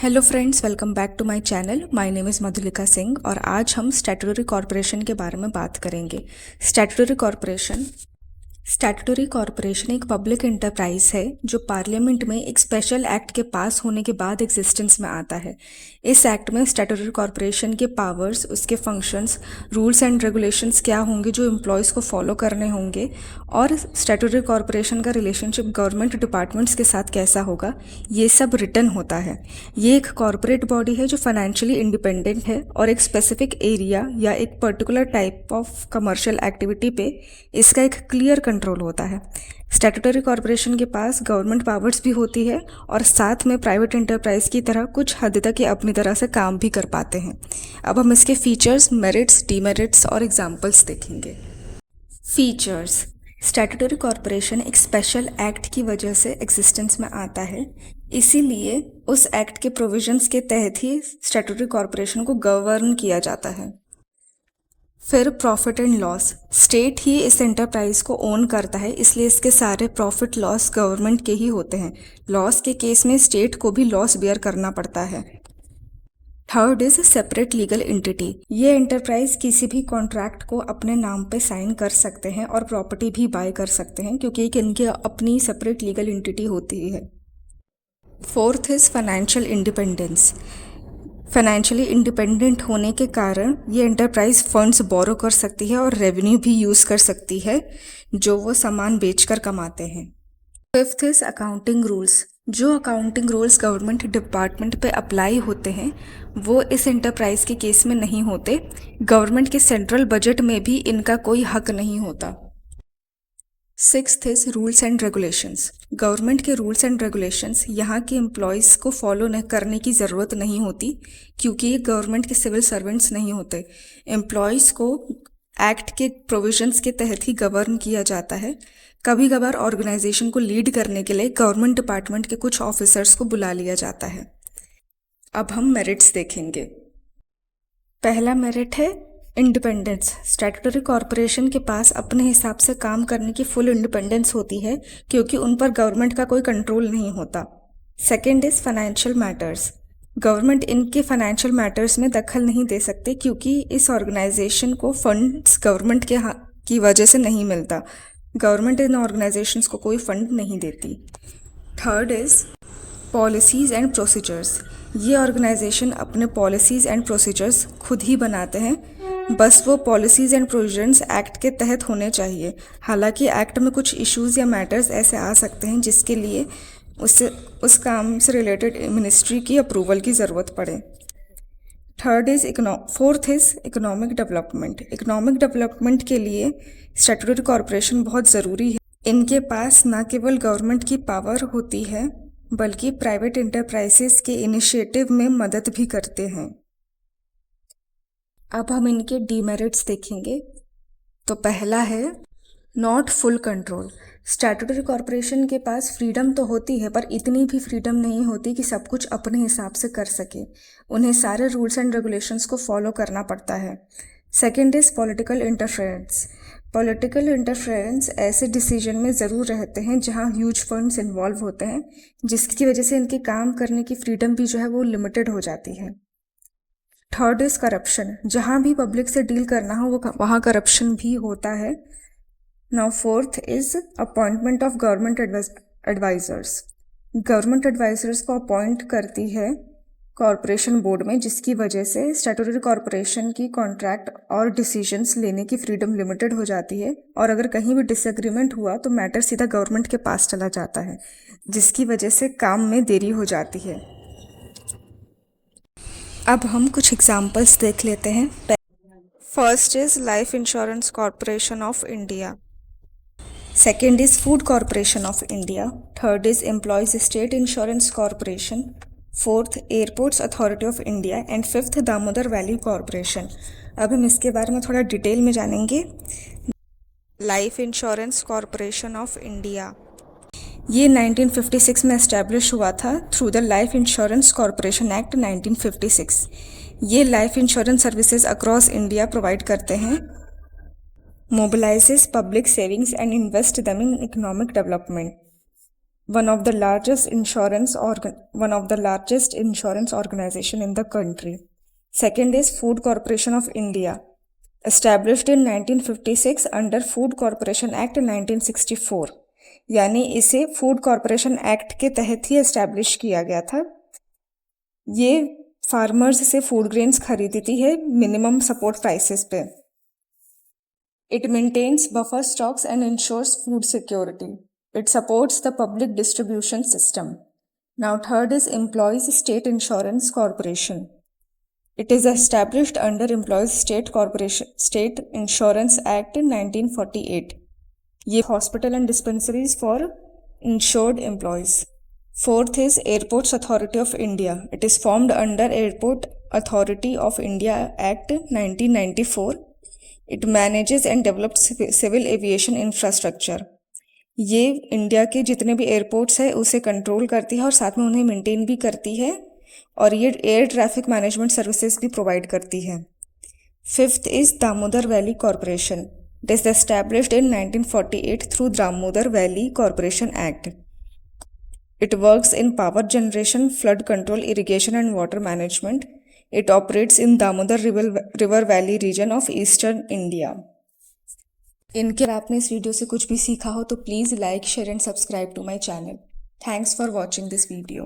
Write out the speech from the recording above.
Hello friends, welcome back to my channel. My name is Madhulika Singh और आज हम statutory corporation के बारे में बात करेंगे। स्टैट्यूटरी कॉरपोरेशन एक पब्लिक एंटरप्राइज है जो पार्लियामेंट में एक स्पेशल एक्ट के पास होने के बाद एग्जिस्टेंस में आता है। इस एक्ट में स्टैट्यूटरी कॉरपोरेशन के पावर्स, उसके फंक्शंस, रूल्स एंड रेगुलेशंस क्या होंगे जो एम्प्लॉयज़ को फॉलो करने होंगे और स्टैट्यूटरी कॉरपोरेशन का रिलेशनशिप गवर्नमेंट डिपार्टमेंट्स के साथ कैसा होगा, ये सब रिटन होता है। ये एक कॉरपोरेट बॉडी है जो फाइनेंशियली इंडिपेंडेंट है और एक स्पेसिफिक एरिया या एक particular type of commercial activity पे इसका एक क्लियर कंट्रोल होता है। स्टैट्यूटरी कॉरपोरेशन के पास गवर्नमेंट पावर्स भी होती है और साथ में प्राइवेट एंटरप्राइज की तरह कुछ हद तक ये अपनी तरह से काम भी कर पाते हैं। अब हम इसके फीचर्स, मेरिट्स, डीमेरिट्स और एग्जांपल्स देखेंगे। फीचर्स: स्टैट्यूटरी कॉरपोरेशन एक स्पेशल एक्ट की वजह से एग्जिस्टेंस में आता है, इसीलिए उस एक्ट के प्रोविजंस के तहत ही स्टैट्यूटरी कॉरपोरेशन को गवर्न किया जाता है। फिर प्रॉफिट एंड लॉस: स्टेट ही इस एंटरप्राइज को ओन करता है, इसलिए इसके सारे प्रॉफिट लॉस गवर्नमेंट के ही होते हैं। लॉस के केस में स्टेट को भी लॉस बेयर करना पड़ता है। Third is separate legal entity. ये एंटरप्राइज किसी भी कॉन्ट्रैक्ट को अपने नाम पे साइन कर सकते हैं और प्रॉपर्टी भी बाय कर सकते हैं क्योंकि एक इनकी अपनी सेपरेट लीगल एंटिटी होती है। Fourth is financial independence. Financially independent होने के कारण ये एंटरप्राइज फंड्स बोरो कर सकती है और रेवेन्यू भी यूज़ कर सकती है जो वो सामान बेचकर कमाते हैं। Fifth is accounting rules. जो अकाउंटिंग रूल्स गवर्नमेंट डिपार्टमेंट पे अप्लाई होते हैं वो इस एंटरप्राइज के केस में नहीं होते। गवर्नमेंट के सेंट्रल बजट में भी इनका कोई हक नहीं होता। Sixth is rules and regulations. Government के रूल्स एंड रेगुलेशंस यहाँ के एम्प्लॉयज़ को फॉलो करने की ज़रूरत नहीं होती क्योंकि ये गवर्नमेंट के सिविल सर्वेंट्स नहीं होते। एम्प्लॉयज़ को एक्ट के प्रोविजंस के तहत ही गवर्न किया जाता है। कभी कभार ऑर्गेनाइजेशन को लीड करने के लिए गवर्नमेंट डिपार्टमेंट के कुछ ऑफिसर्स को बुला लिया जाता है। अब हम मेरिट्स देखेंगे। पहला मेरिट है इंडिपेंडेंस। स्टैट्यूटरी कॉरपोरेशन के पास अपने हिसाब से काम करने की फुल इंडिपेंडेंस होती है क्योंकि उन पर गवर्नमेंट का कोई कंट्रोल नहीं होता। Second is financial matters. Government इनके फाइनेंशियल मैटर्स में दखल नहीं दे सकते क्योंकि इस ऑर्गेनाइजेशन को फंड्स गवर्नमेंट की वजह से नहीं मिलता। गवर्नमेंट इन ऑर्गेनाइजेशंस को कोई फंड नहीं देती। Third is policies and procedures. ये ऑर्गेनाइजेशन अपने पॉलिसीज़ एंड प्रोसीजर्स खुद ही बनाते हैं, बस वो पॉलिसीज़ एंड प्रोविजंस एक्ट के तहत होने चाहिए। हालांकि एक्ट में कुछ इश्यूज़ या मैटर्स ऐसे आ सकते हैं जिसके लिए उस काम से रिलेटेड मिनिस्ट्री की अप्रूवल की ज़रूरत पड़े। Fourth is economic development. Economic development के लिए स्टैट्यूटरी कॉरपोरेशन बहुत ज़रूरी है। इनके पास न केवल गवर्नमेंट की पावर होती है बल्कि प्राइवेट एंटरप्राइजेस के इनिशिएटिव में मदद भी करते हैं। अब हम इनके डीमेरिट्स देखेंगे। तो पहला है not full control. Statutory corporation के पास फ्रीडम तो होती है पर इतनी भी फ्रीडम नहीं होती कि सब कुछ अपने हिसाब से कर सके। उन्हें सारे रूल्स एंड रेगुलेशंस को फॉलो करना पड़ता है। Second is political interference. Political interference ऐसे डिसीजन में ज़रूर रहते हैं जहां ह्यूज फंड्स इन्वॉल्व होते हैं जिसकी वजह से इनके काम करने की फ्रीडम भी जो है वो लिमिटेड हो जाती है। Third is corruption. जहाँ भी पब्लिक से डील करना हो वहाँ करप्शन भी होता है। Now fourth is appointment of government advisers. Government advisers को अपॉइंट करती है कॉरपोरेशन बोर्ड में, जिसकी वजह से स्टैट्यूटरी कॉरपोरेशन की कॉन्ट्रैक्ट और डिसीजंस लेने की फ्रीडम लिमिटेड हो जाती है और अगर कहीं भी डिसएग्रीमेंट हुआ तो मैटर सीधा गवर्नमेंट के पास चला जाता है, जिसकी वजह से काम में देरी हो जाती है। अब हम कुछ एग्जाम्पल्स देख लेते हैं। First is life insurance corporation of India. Second is food corporation of India. Third is employees state insurance corporation. Fourth airports authority of India and fifth Damodar valley corporation. अब हम इसके बारे में थोड़ा डिटेल में जानेंगे। Life insurance corporation of India ये 1956 में एस्टैब्लिश हुआ था through the life insurance corporation act 1956। ये life insurance services across India provide करते हैं, मोबिलाइजेस public savings and invest them in economic development. one of the largest insurance organization in the country. Second is Food Corporation of India, established in 1956 under Food Corporation Act 1964. यानी इसे food corporation act के तहत he establish किया गया था। ये farmers से food grains खरीदती है मिनिमम सपोर्ट प्राइसेस पे। It maintains buffer stocks and ensures food security. It supports the public distribution system. Now third is Employees State Insurance Corporation. It is established under Employees State Insurance Act in 1948. ये hospital and dispensaries for insured employees. Fourth is Airports Authority of India. It is formed under Airport Authority of India Act 1994. It manages and develops civil aviation infrastructure. ये India के जितने भी airports है उसे control करती है और साथ में उन्हें मेंटेन भी करती है और ये एयर ट्रैफिक मैनेजमेंट सर्विसेज भी प्रोवाइड करती है। Fifth is Damodar valley corporation. It is established in 1948 through Damodar Valley Corporation Act. It works in power generation, flood control, irrigation and water management. It operates in Damodar River Valley region of eastern India. इनके आपने इस video से कुछ भी सीखा हो तो please like, share and subscribe to my channel. Thanks for watching this video.